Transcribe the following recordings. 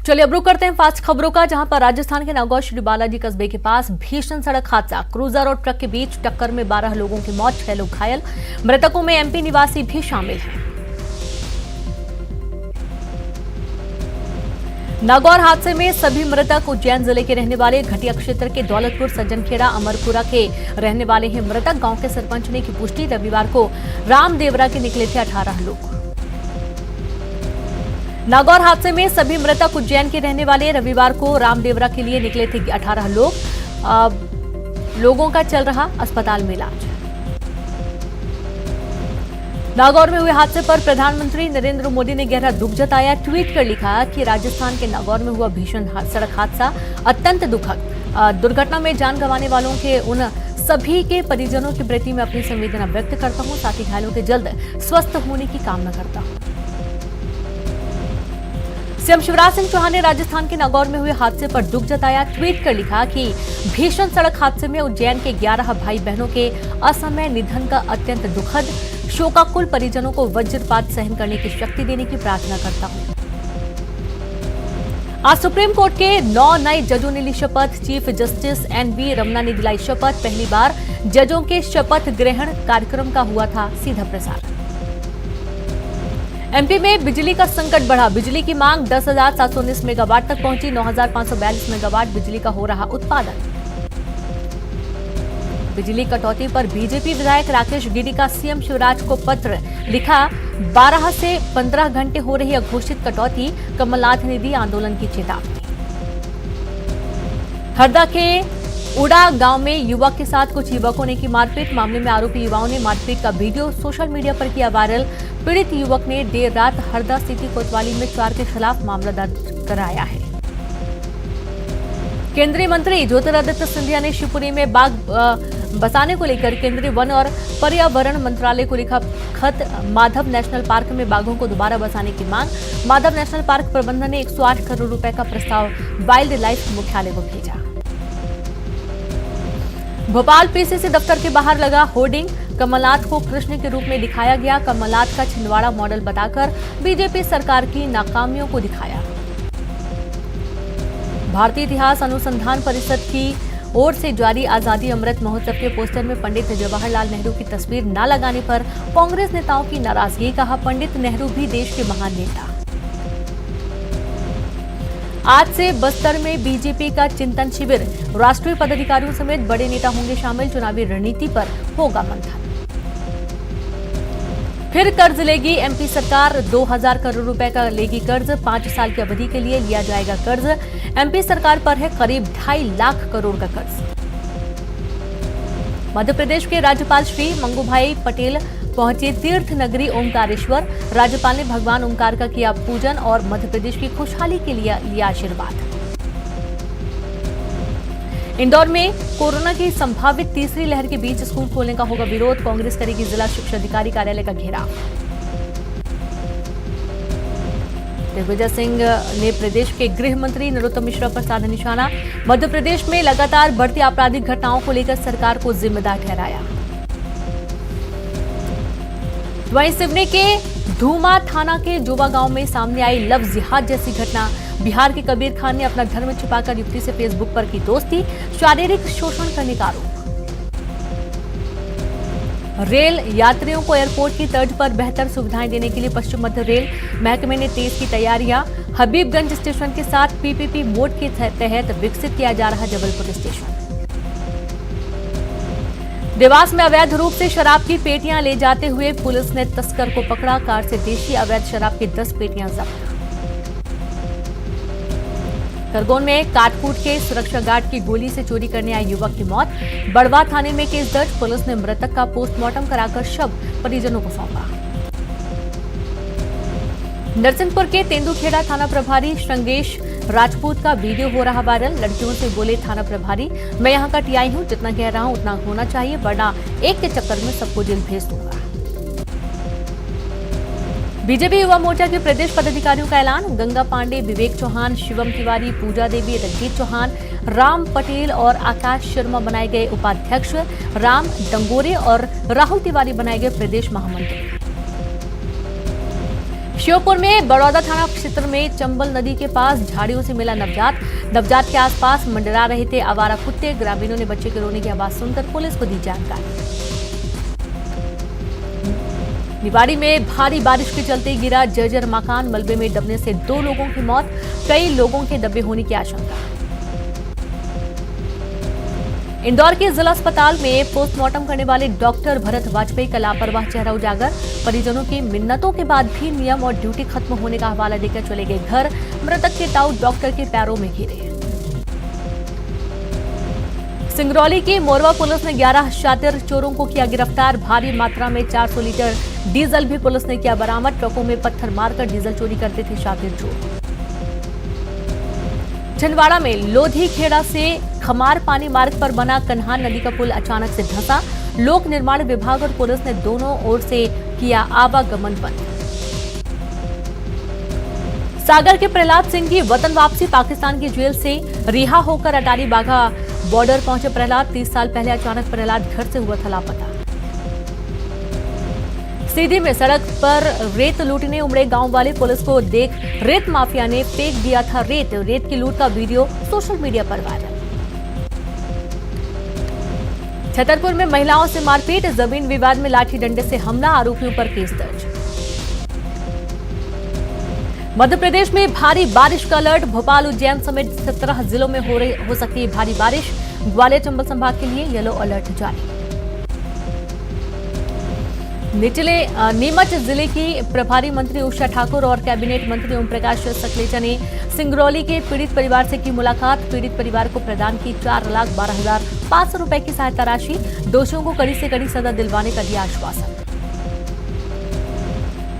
चलिए अब रुक करते हैं फास्ट खबरों का, जहां पर राजस्थान के नागौर श्री बालाजी कस्बे के पास भीषण सड़क हादसा। क्रूजर और ट्रक के बीच टक्कर में 12 लोगों की मौत, 6 लोग घायल। मृतकों में एमपी निवासी भी शामिल हैं। नागौर हादसे में सभी मृतक उज्जैन जिले के रहने वाले, घटिया क्षेत्र के दौलतपुर, सज्जनखेड़ा, अमरपुरा के रहने वाले हैं मृतक। गांव के सरपंच ने की पुष्टि। रविवार को रामदेवरा के निकले थे 18 लोग। नागौर हादसे में सभी मृतक उज्जैन के रहने वाले, रविवार को रामदेवरा के लिए निकले थे 18 लोग। लोगों का चल रहा अस्पताल में इलाज। नागौर में हुए हादसे पर प्रधानमंत्री नरेंद्र मोदी ने गहरा दुख जताया। ट्वीट कर लिखा कि राजस्थान के नागौर में हुआ भीषण सड़क हादसा अत्यंत दुखद। दुर्घटना में जान गंवाने वालों के उन सभी के परिजनों के प्रति मैं अपनी संवेदना व्यक्त करता हूं। साथ ही घायलों के जल्द स्वस्थ होने की कामना करता हूं। सीएम शिवराज सिंह चौहान ने राजस्थान के नागौर में हुए हादसे पर दुख जताया। ट्वीट कर लिखा कि भीषण सड़क हादसे में उज्जैन के 11 भाई बहनों के असमय निधन का अत्यंत दुखद। शोकाकुल परिजनों को वज्रपात सहन करने की शक्ति देने की प्रार्थना करता हूं। आज सुप्रीम कोर्ट के 9 नए जजों ने ली शपथ। चीफ जस्टिस एनवी रमना ने दिलाई शपथ। पहली बार जजों के शपथ ग्रहण कार्यक्रम का हुआ था सीधा प्रसारण। एमपी में बिजली का संकट बढ़ा। बिजली की मांग 10,719 मेगावाट तक पहुंची। 9,542 मेगावाट बिजली का हो रहा उत्पादन। बिजली कटौती पर बीजेपी विधायक राकेश गिरी का सीएम शिवराज को पत्र लिखा। 12 से 15 घंटे हो रही अघोषित कटौती, कमलनाथ ने दी आंदोलन की चेतावनी। हरदा के उड़ा गांव में युवक के साथ कुछ युवकों ने की मारपीट। मामले में आरोपी युवाओं ने मारपीट का वीडियो सोशल मीडिया पर किया वायरल। पीड़ित युवक ने देर रात हरदा सिटी कोतवाली में 4 के खिलाफ मामला दर्ज कराया है। केंद्रीय मंत्री ज्योतिरादित्य सिंधिया ने शिवपुरी में बाघ बसाने को लेकर केंद्रीय वन और पर्यावरण मंत्रालय को लिखा खत। माधव नेशनल पार्क में बाघों को दोबारा बसाने की मांग। माधव नेशनल पार्क प्रबंधन ने 108 करोड़ रुपए का प्रस्ताव वाइल्ड लाइफ मुख्यालय को भेजा। भोपाल पीसीसी दफ्तर के बाहर लगा होर्डिंग। कमलनाथ को कृष्ण के रूप में दिखाया गया। कमलनाथ का छिंदवाड़ा मॉडल बताकर बीजेपी सरकार की नाकामियों को दिखाया। भारतीय इतिहास अनुसंधान परिषद की ओर से जारी आजादी अमृत महोत्सव के पोस्टर में पंडित जवाहरलाल नेहरू की तस्वीर न लगाने पर कांग्रेस नेताओं की नाराजगी। कहा, पंडित नेहरू भी देश के महान नेता। आज से बस्तर में बीजेपी का चिंतन शिविर। राष्ट्रीय पदाधिकारियों समेत बड़े नेता होंगे शामिल। चुनावी रणनीति पर होगा मंथन। फिर कर्ज लेगी एमपी सरकार। 2000 करोड़ रुपए का लेगी कर्ज। 5 साल की अवधि के लिए लिया जाएगा कर्ज। एमपी सरकार पर है करीब 2.5 लाख करोड़ का कर्ज। मध्य प्रदेश के राज्यपाल श्री मंगूभाई पटेल पहुंचे तीर्थ नगरी ओंकारेश्वर। राज्यपाल ने भगवान ओंकार का किया पूजन और मध्य प्रदेश की खुशहाली के लिए लिया आशीर्वाद। इंदौर में कोरोना की संभावित तीसरी लहर के बीच स्कूल खोलने का होगा विरोध। कांग्रेस करेगी जिला शिक्षा अधिकारी कार्यालय का घेराव। दिग्विजय सिंह ने प्रदेश के गृह मंत्री नरोत्तम मिश्रा पर साधा निशाना। मध्य प्रदेश में लगातार बढ़ती आपराधिक घटनाओं को लेकर सरकार को जिम्मेदार ठहराया। वहीं सिवनी के धूमा थाना के जोबा गांव में सामने आई लव जिहाद जैसी घटना। बिहार के कबीर खान ने अपना धर्म छिपाकर युवती से फेसबुक पर की दोस्ती। शारीरिक शोषण करने का आरोप। रेल यात्रियों को एयरपोर्ट की तर्ज पर बेहतर सुविधाएं देने के लिए पश्चिम मध्य रेल महकमे ने तेज की तैयारियां। हबीबगंज स्टेशन के साथ पीपीपी मोड के तहत विकसित किया जा रहा जबलपुर स्टेशन। देवास में अवैध रूप से शराब की पेटियां ले जाते हुए पुलिस ने तस्कर को पकड़ा। कार से देशी अवैध शराब की 10 पेटियां जब्त। खरगोन में काटकूट के सुरक्षा गार्ड की गोली से चोरी करने आए युवक की मौत। बड़वा थाने में केस दर्ज। पुलिस ने मृतक का पोस्टमार्टम कराकर शव परिजनों को सौंपा। नरसिंहपुर के तेंदुखेड़ा थाना प्रभारी श्रंगेश राजपूत का वीडियो हो रहा वायरल। लड़कियों से बोले थाना प्रभारी, मैं यहाँ का टीआई हूँ, जितना कह रहा हूँ उतना होना चाहिए, वरना एक के चक्कर में सबको जेल भेज दूंगा। बीजेपी युवा मोर्चा के प्रदेश पदाधिकारियों का ऐलान। गंगा पांडे, विवेक चौहान, शिवम तिवारी, पूजा देवी, रंजीत चौहान, राम पटेल और आकाश शर्मा बनाए गए उपाध्यक्ष। राम डंगोरे और राहुल तिवारी बनाए गए प्रदेश महामंत्री। श्योपुर में बड़ौदा थाना क्षेत्र में चंबल नदी के पास झाड़ियों से मिला नवजात के आसपास मंडरा रहे थे आवारा कुत्ते। ग्रामीणों ने बच्चे के रोने की आवाज सुनकर पुलिस को दी जानकारी। निवाड़ी में भारी बारिश के चलते गिरा जर्जर मकान, मलबे में दबने से 2 लोगों की मौत, कई लोगों के दबे होने की आशंका। इंदौर के जिला अस्पताल में पोस्टमार्टम करने वाले डॉक्टर भरत वाजपेयी का लापरवाह चेहरा उजागर। परिजनों की मिन्नतों के बाद भी नियम और ड्यूटी खत्म होने का हवाला देकर चले गए घर। मृतक के ताऊ डॉक्टर के पैरों में गिरे। सिंगरौली की मोरवा पुलिस ने 11 शातिर चोरों को किया गिरफ्तार। भारी मात्रा में 400 लीटर डीजल भी पुलिस ने किया बरामद। ट्रकों में पत्थर मारकर डीजल चोरी करते थे शातिर चोर। छिंदवाड़ा में लोधी खेड़ा से खमार पानी मार्ग पर बना कन्हान नदी का पुल अचानक से धंसा। लोक निर्माण विभाग और पुलिस ने दोनों ओर से किया आवागमन बंद। सागर के प्रहलाद सिंह की वतन वापसी। पाकिस्तान की जेल से रिहा होकर अटारी बाघा बॉर्डर पहुंचे प्रहलाद। 30 साल पहले अचानक प्रहलाद घर से हुआ था लापता। सीधी में सड़क पर रेत लूटने उमड़े गांव वाले, पुलिस को देख रेत माफिया ने फेंक दिया था रेत की लूट का वीडियो सोशल मीडिया पर वायरल। छतरपुर में महिलाओं से मारपीट, जमीन विवाद में लाठी डंडे से हमला, आरोपियों पर केस दर्ज। मध्य प्रदेश में भारी बारिश का अलर्ट। भोपाल, उज्जैन समेत 17 जिलों में हो सकती है भारी बारिश। ग्वालियर चंबल संभाग के लिए येलो अलर्ट जारी। नीमच जिले की प्रभारी मंत्री उषा ठाकुर और कैबिनेट मंत्री ओम प्रकाश सकलेचा ने सिंगरौली के पीड़ित परिवार से की मुलाकात। पीड़ित परिवार को प्रदान की 4,12,500 रुपए की सहायता राशि। दोषियों को कड़ी से कड़ी सजा दिलवाने का दिया आश्वासन।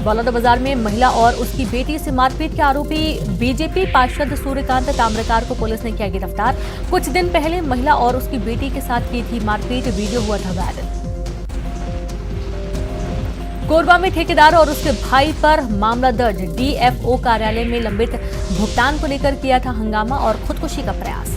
बलौदाबाजार में महिला और उसकी बेटी से मारपीट के आरोपी बीजेपी पार्षद सूर्यकांत ताम्रकार को पुलिस ने किया गिरफ्तार। कुछ दिन पहले महिला और उसकी बेटी के साथ की थी मारपीट, वीडियो हुआ था वायरल। कोरबा में ठेकेदार और उसके भाई पर मामला दर्ज। डीएफओ कार्यालय में लंबित भुगतान को लेकर किया था हंगामा और खुदकुशी का प्रयास।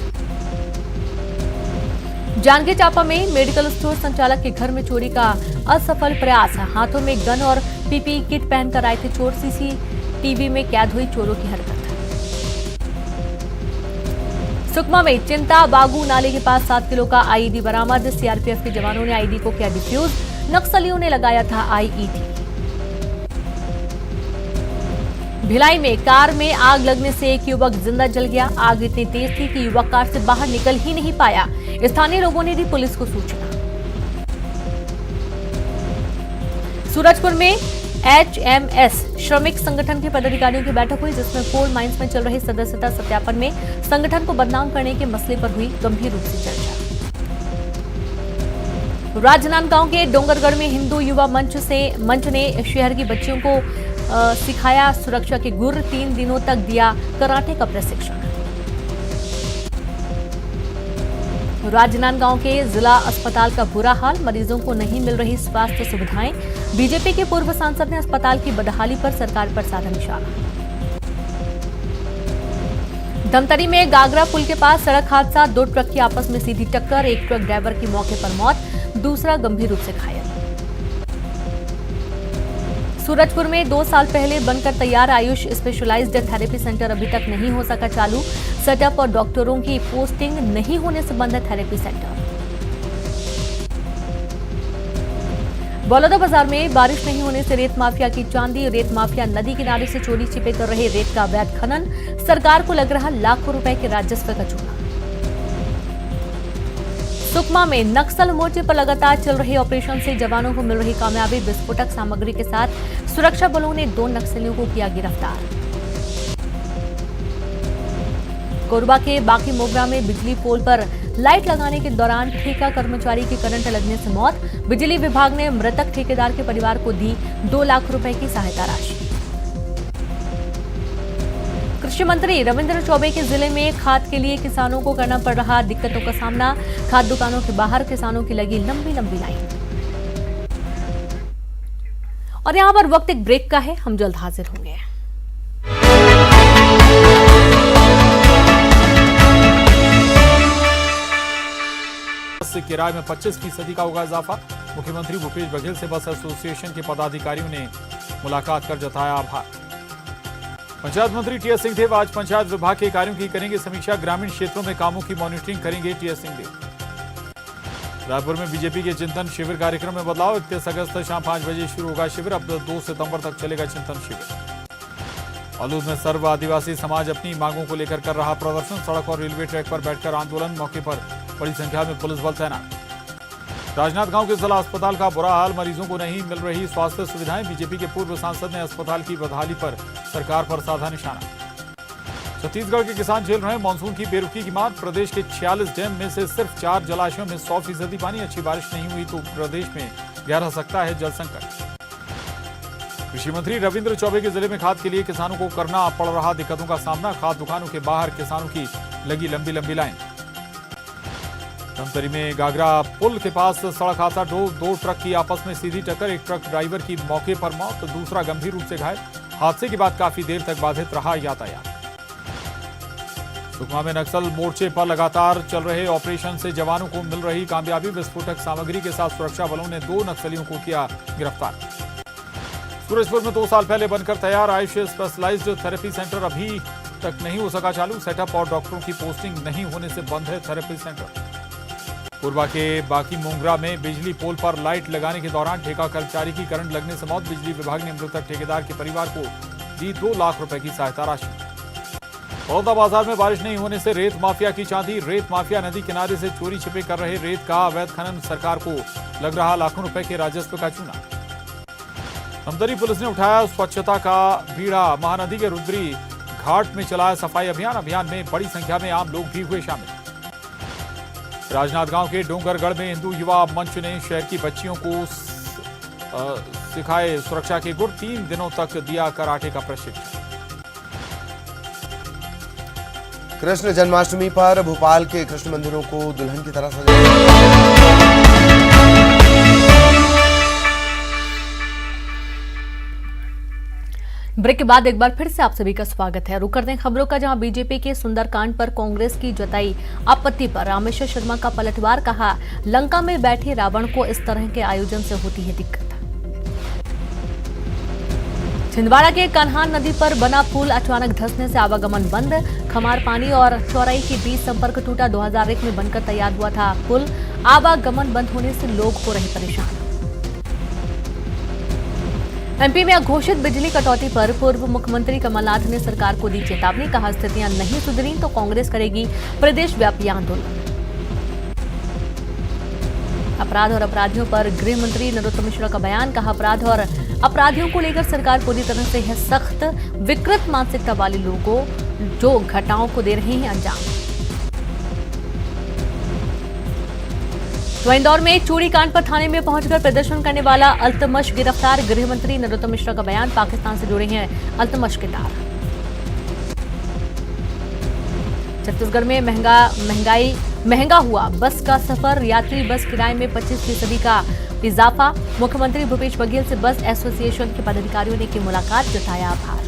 जांजगीर चांपा में मेडिकल स्टोर संचालक के घर में चोरी का असफल प्रयास। हाथों में गन और पीपीई किट पहनकर आए थे चोर। सीसीटीवी में कैद हुई चोरों की हरकत। सुकमा में चिंता बागू नाले के पास 7 किलो का आईईडी बरामद। सीआरपीएफ के जवानों ने आईईडी को किया डिफ्यूज। नक्सलियों ने लगाया था आईईडी। भिलाई में कार में आग लगने से एक युवक जिंदा जल गया। आग इतनी तेज थी कि युवक कार से बाहर निकल ही नहीं पाया। स्थानीय लोगों ने दी पुलिस को सूचना। सूरजपुर में एचएमएस श्रमिक संगठन के पदाधिकारियों की बैठक हुई, जिसमें कोल माइंस में चल रहे सदस्यता सत्यापन में संगठन को बदनाम करने के मसले पर हुई गंभीर रूप से चर्चा। राजनांदगांव के डोंगरगढ़ में हिंदू युवा मंच ने शहर की बच्चियों को सिखाया सुरक्षा के गुर। 3 दिनों तक दिया कराटे का प्रशिक्षण। राजनांदगांव के जिला अस्पताल का बुरा हाल, मरीजों को नहीं मिल रही स्वास्थ्य सुविधाएं। बीजेपी के पूर्व सांसद ने अस्पताल की बदहाली पर सरकार पर साधा निशाना। धमतरी में गागरा पुल के पास सड़क हादसा, 2 ट्रक की आपस में सीधी टक्कर। एक ट्रक ड्राइवर की मौके पर मौत, दूसरा गंभीर रूप से घायल। सूरजपुर में 2 साल पहले बनकर तैयार आयुष स्पेशलाइज्ड थेरेपी सेंटर अभी तक नहीं हो सका चालू। सेटअप और डॉक्टरों की पोस्टिंग नहीं होने से बंद है थेरेपी सेंटर। बलौदाबाजार में बारिश नहीं होने से रेत माफिया की चांदी। रेत माफिया नदी किनारे से चोरी छिपे कर रहे रेत का अवैध खनन। सरकार को लग रहा लाखों रुपए के राजस्व का चूना। सुकमा में नक्सल मोर्चे पर लगातार चल रहे ऑपरेशन से जवानों को मिल रही कामयाबी। विस्फोटक सामग्री के साथ सुरक्षा बलों ने 2 नक्सलियों को किया गिरफ्तार। कोरबा के बाकी मोगरा में बिजली पोल पर लाइट लगाने के दौरान ठेका कर्मचारी की करंट लगने से मौत। बिजली विभाग ने मृतक ठेकेदार के परिवार को दी 2 लाख रुपए की सहायता राशि। कृषि मंत्री रविंद्र चौबे के जिले में खाद के लिए किसानों को करना पड़ रहा दिक्कतों का सामना। खाद दुकानों के बाहर किसानों की लगी लंबी लाइन। और यहां पर वक्त एक ब्रेक का है, हम जल्द हाजिर होंगे। किराए में 25% का होगा इजाफा। मुख्यमंत्री भूपेश बघेल से बस एसोसिएशन के पदाधिकारियों ने मुलाकात कर जताया आभार। पंचायत मंत्री टीएस सिंहदेव आज पंचायत विभाग के कार्यों की करेंगे समीक्षा। ग्रामीण क्षेत्रों में कामों की मॉनिटरिंग करेंगे टीएस सिंहदेव। रायपुर में बीजेपी के चिंतन शिविर कार्यक्रम में बदलाव। 31 अगस्त शाम 5 बजे शुरू होगा शिविर। अब 2 सितंबर तक चलेगा चिंतन शिविर। अलूद में सर्व आदिवासी समाज अपनी मांगों को लेकर कर रहा प्रदर्शन। सड़क और रेलवे ट्रैक पर बैठकर आंदोलन। मौके पर बड़ी संख्या में पुलिस बल तैनात। राजनांदगांव के जिला अस्पताल का बुरा हाल। मरीजों को नहीं मिल रही स्वास्थ्य सुविधाएं। बीजेपी के पूर्व सांसद ने अस्पताल की बदहाली पर सरकार पर साधा निशाना। छत्तीसगढ़ के किसान झेल रहे मानसून की बेरुखी की मार। प्रदेश के 46 डैम में से सिर्फ 4 जलाशयों में 100% पानी। अच्छी बारिश नहीं हुई तो प्रदेश में गहरा सकता है जल संकट। कृषि मंत्री रविंद्र चौबे के जिले में खाद के लिए किसानों को करना पड़ रहा दिक्कतों का सामना। खाद दुकानों के बाहर किसानों की लगी लंबी लंबी लाइन। धमतरी में गागरा पुल के पास सड़क हादसा। दो ट्रक की आपस में सीधी टक्कर। एक ट्रक ड्राइवर की मौके पर मौत, दूसरा गंभीर रूप से घायल। हादसे के बाद काफी देर तक बाधित रहा यातायात। सुकमा में नक्सल मोर्चे पर लगातार चल रहे ऑपरेशन से जवानों को मिल रही कामयाबी। विस्फोटक सामग्री के साथ सुरक्षा बलों ने 2 नक्सलियों को किया गिरफ्तार। सूरजपुर में 2 साल पहले बनकर तैयार आयुष स्पेशलाइज्ड थेरेपी सेंटर अभी तक नहीं हो सका चालू। सेटअप और डॉक्टरों की पोस्टिंग नहीं होने से बंद है थेरेपी सेंटर। कोरबा के बाकी मोंगरा में बिजली पोल पर लाइट लगाने के दौरान ठेका कर्मचारी की करंट लगने से मौत। बिजली विभाग ने मृतक ठेकेदार के परिवार को दी 2 लाख रुपए की सहायता राशि। बड़ौदा बाजार में बारिश नहीं होने से रेत माफिया की चांदी। रेत माफिया नदी किनारे से चोरी छिपे कर रहे रेत का अवैध खनन। सरकार को लग रहा लाखों रुपए के राजस्व का चूना। धमतरी पुलिस ने उठाया स्वच्छता का बीड़ा। महानदी के रुद्री घाट में चलाया सफाई अभियान। अभियान में बड़ी संख्या में आम लोग भी हुए शामिल। राजनांदगांव के डोंगरगढ़ में हिंदू युवा मंच ने शहर की बच्चियों को सिखाए सुरक्षा के गुर। 3 दिनों तक दिया कराटे का प्रशिक्षण। कृष्ण जन्माष्टमी पर भोपाल के कृष्ण मंदिरों को दुल्हन की तरह सजाया। ब्रेक के बाद एक बार फिर से आप सभी का स्वागत है। रुक करते हैं खबरों का, जहां बीजेपी के सुंदरकांड पर कांग्रेस की जताई आपत्ति पर रामेश्वर शर्मा का पलटवार। कहा, लंका में बैठे रावण को इस तरह के आयोजन से होती है दिक्कत। छिंदवाड़ा के कन्हान नदी पर बना पुल अचानक धंसने से आवागमन बंद। खमार पानी और चौराई के बीच संपर्क टूटा। 2001 में बनकर तैयार हुआ था पुल। आवागमन बंद होने से लोग हो रहे परेशान। एमपी में घोषित बिजली कटौती पर पूर्व मुख्यमंत्री कमलनाथ ने सरकार को दी चेतावनी। कहा, स्थितियां नहीं सुधरी तो कांग्रेस करेगी प्रदेश व्यापी आंदोलन। अपराध और अपराधियों पर गृह मंत्री नरोत्तम मिश्रा का बयान। कहा, अपराध और अपराधियों को लेकर सरकार पूरी तरह से है सख्त। विकृत मानसिकता वाले लोगों जो घटनाओं को दे रहे हैं अंजाम। तो इंदौर में चोरी कांड पर थाने में पहुंचकर प्रदर्शन करने वाला अल्तमश गिरफ्तार। गृह मंत्री नरोत्तम मिश्रा का बयान। पाकिस्तान से जुड़े हैं अल्तमश के तार। छत्तीसगढ़ में महंगा हुआ बस का सफर। यात्री बस किराए में 25% का इजाफा। मुख्यमंत्री भूपेश बघेल से बस एसोसिएशन के पदाधिकारियों ने की मुलाकात, जताया आभार।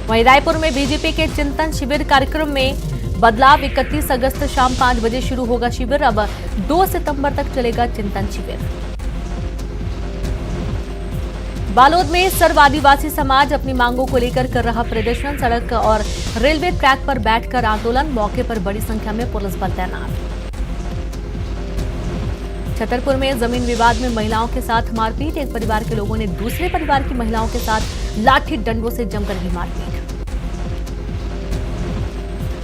वहीं रायपुर में बीजेपी के चिंतन शिविर कार्यक्रम में बदलाव। 31 अगस्त शाम 5 बजे शुरू होगा शिविर। अब 2 सितंबर तक चलेगा चिंतन शिविर। बालोद में सर्व आदिवासी समाज अपनी मांगों को लेकर कर रहा प्रदर्शन। सड़क और रेलवे ट्रैक पर बैठकर आंदोलन। मौके पर बड़ी संख्या में पुलिस बल तैनात। छतरपुर में जमीन विवाद में महिलाओं के साथ मारपीट। एक परिवार के लोगों ने दूसरे परिवार की महिलाओं के साथ लाठी डंडों से जमकर की मारपीट।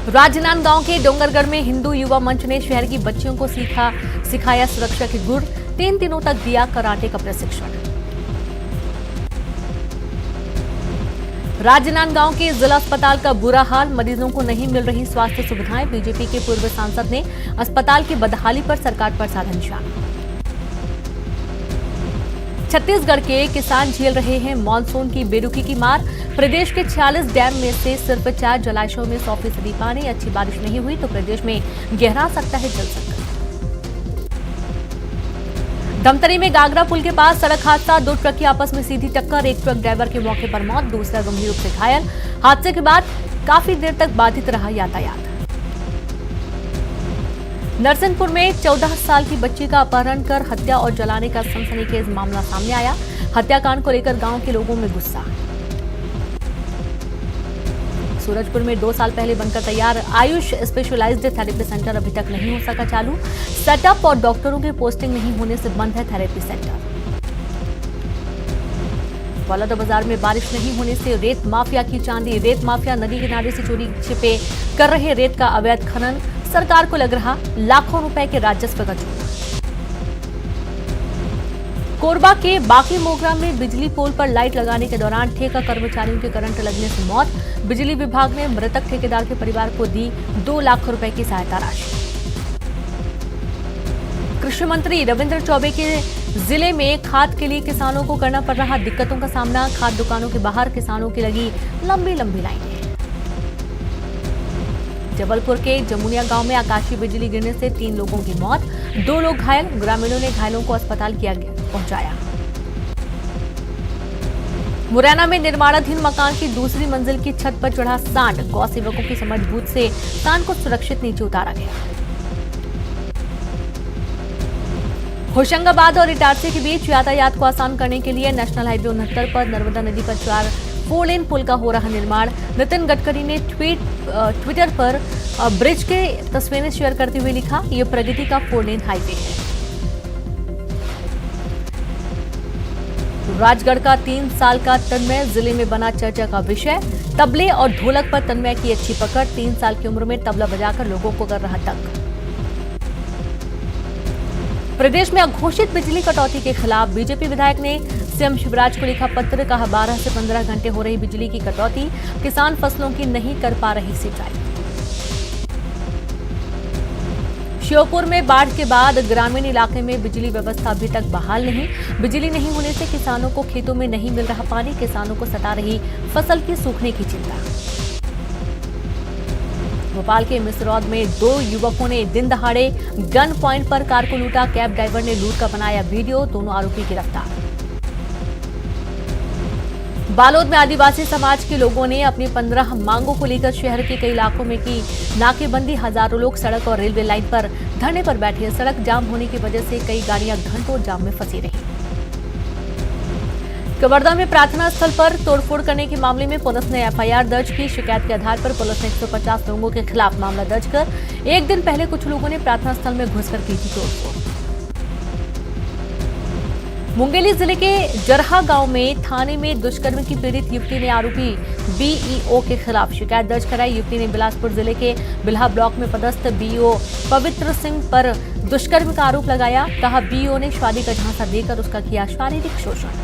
राजनांदगांव के डोंगरगढ़ में हिंदू युवा मंच ने शहर की बच्चियों को सिखाया सुरक्षा के गुर। 3 दिनों तक दिया कराटे का प्रशिक्षण। राजनांदगांव के जिला अस्पताल का बुरा हाल। मरीजों को नहीं मिल रही स्वास्थ्य सुविधाएं। बीजेपी के पूर्व सांसद ने अस्पताल की बदहाली पर सरकार पर साधा निशाना। छत्तीसगढ़ के किसान झेल रहे हैं मानसून की बेरुखी की मार। प्रदेश के 46 डैम में से सिर्फ 4 जलाशयों में 100% पानी। अच्छी बारिश नहीं हुई तो प्रदेश में गहरा सकता है जल संकट। धमतरी में गागरा पुल के पास सड़क हादसा। 2 ट्रक की आपस में सीधी टक्कर। एक ट्रक ड्राइवर की मौके पर मौत, दूसरा गंभीर रूप से घायल। हादसे के बाद काफी देर तक बाधित रहा यातायात। नरसिंहपुर में 14 साल की बच्ची का अपहरण कर हत्या और जलाने का सनसनीखेज मामला सामने आया। हत्याकांड को लेकर गांव के लोगों में गुस्सा। सूरजपुर में 2 साल पहले बनकर तैयार आयुष स्पेशलाइज्ड थेरेपी सेंटर अभी तक नहीं हो सका चालू। सेटअप और डॉक्टरों की पोस्टिंग नहीं होने से बंद है थेरेपी सेंटर। बलौदाबाजार में बारिश नहीं होने से रेत माफिया की चांदी। रेत माफिया नदी किनारे से चोरी छिपे कर रहे रेत का अवैध खनन। सरकार को लग रहा लाखों रुपए के राजस्व का चूना। कोरबा के बाकी मोगरा में बिजली पोल पर लाइट लगाने के दौरान ठेका कर्मचारियों के करंट लगने से मौत। बिजली विभाग ने मृतक ठेकेदार के परिवार को दी 2 लाख रुपए की सहायता राशि। कृषि मंत्री रविंद्र चौबे के जिले में खाद के लिए किसानों को करना पड़ रहा दिक्कतों का सामना। खाद दुकानों के बाहर किसानों की लगी लंबी लंबी लाइनें। जबलपुर के जमुनिया गांव में आकाशीय बिजली गिरने से 3 लोगों की मौत, 2 लोग घायल। ग्रामीणों ने घायलों को अस्पताल पहुंचाया। मुरैना में निर्माणाधीन मकान की दूसरी मंजिल की छत पर चढ़ा सांड। गौ सेवकों की समझबूझ से सांड को सुरक्षित नीचे उतारा गया। होशंगाबाद और इटारसी के बीच यातायात को आसान करने के लिए नेशनल हाईवे 69 पर नर्मदा नदी पर 4 लेन पुल का हो रहा निर्माण। नितिन गडकरी ने ट्विटर पर ब्रिज के तस्वीरें शेयर करते हुए लिखा, यह प्रगति का 4 लेन हाईवे है। राजगढ़ का 3 साल का तन्मय जिले में बना चर्चा का विषय। तबले और ढोलक पर तन्मय की अच्छी पकड़। 3 साल की उम्र में तबला बजाकर लोगों को कर रहा तंग। प्रदेश में अघोषित बिजली कटौती के खिलाफ बीजेपी विधायक ने सीएम शिवराज को लिखा पत्र। कहा 12 से 15 घंटे हो रही बिजली की कटौती, किसान फसलों की नहीं कर पा रही सिंचाई। श्योपुर में बाढ़ के बाद ग्रामीण इलाके में बिजली व्यवस्था अभी तक बहाल नहीं। बिजली नहीं होने से किसानों को खेतों में नहीं मिल रहा पानी। किसानों को सता रही फसल की सूखने की चिंता। भोपाल के मिसरौद में 2 युवकों ने दिन दहाड़े गन पॉइंट पर कार को लूटा। कैब ड्राइवर ने लूट का बनाया वीडियो। दोनों आरोपी गिरफ्तार। बालोद में आदिवासी समाज के लोगों ने अपनी 15 मांगों को लेकर शहर के कई इलाकों में की नाकेबंदी। हजारों लोग सड़क और रेलवे लाइन पर धरने पर बैठे। सड़क जाम होने की वजह से कई गाड़ियां घंटों जाम में फंसी रही। कवर्धा में प्रार्थना स्थल पर तोड़फोड़ करने के मामले में पुलिस ने एफआईआर दर्ज की। शिकायत के आधार पर पुलिस ने 150 लोगों के खिलाफ मामला दर्ज कर 1 दिन पहले कुछ लोगों ने प्रार्थना स्थल में घुसकर की थी तोड़फोड़। मुंगेली जिले के जरहा गांव में थाने में दुष्कर्म की पीड़ित युवती ने आरोपी बीईओ के खिलाफ शिकायत दर्ज कराई। युवती ने बिलासपुर जिले के बिल्हा ब्लॉक में पदस्थ बीईओ पवित्र सिंह पर दुष्कर्म का आरोप लगाया। कहा बीईओ ने शादी का झांसा देकर उसका किया शारीरिक शोषण।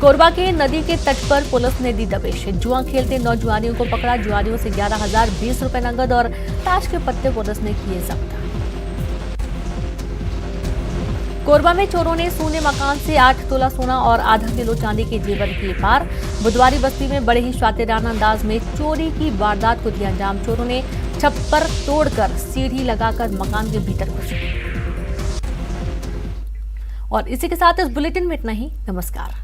कोरबा के नदी के तट पर पुलिस ने दी दबिश। जुआ खेलते 9 जुआरियों को पकड़ा। जुआरियों से 11,020 रुपए नगद और ताश के पत्ते पुलिस ने किए जब्त। कोरबा में चोरों ने सोने मकान से 8 तोला सोना और आधा किलो चांदी के जेवर किए पार। बुधवारी बस्ती में बड़े ही शातिराना अंदाज में चोरी की वारदात को दिया अंजाम। चोरों ने छप्पर तोड़कर सीढ़ी लगाकर मकान के भीतर घुसे। और इसी के साथ इस बुलेटिन में इतना ही। नमस्कार।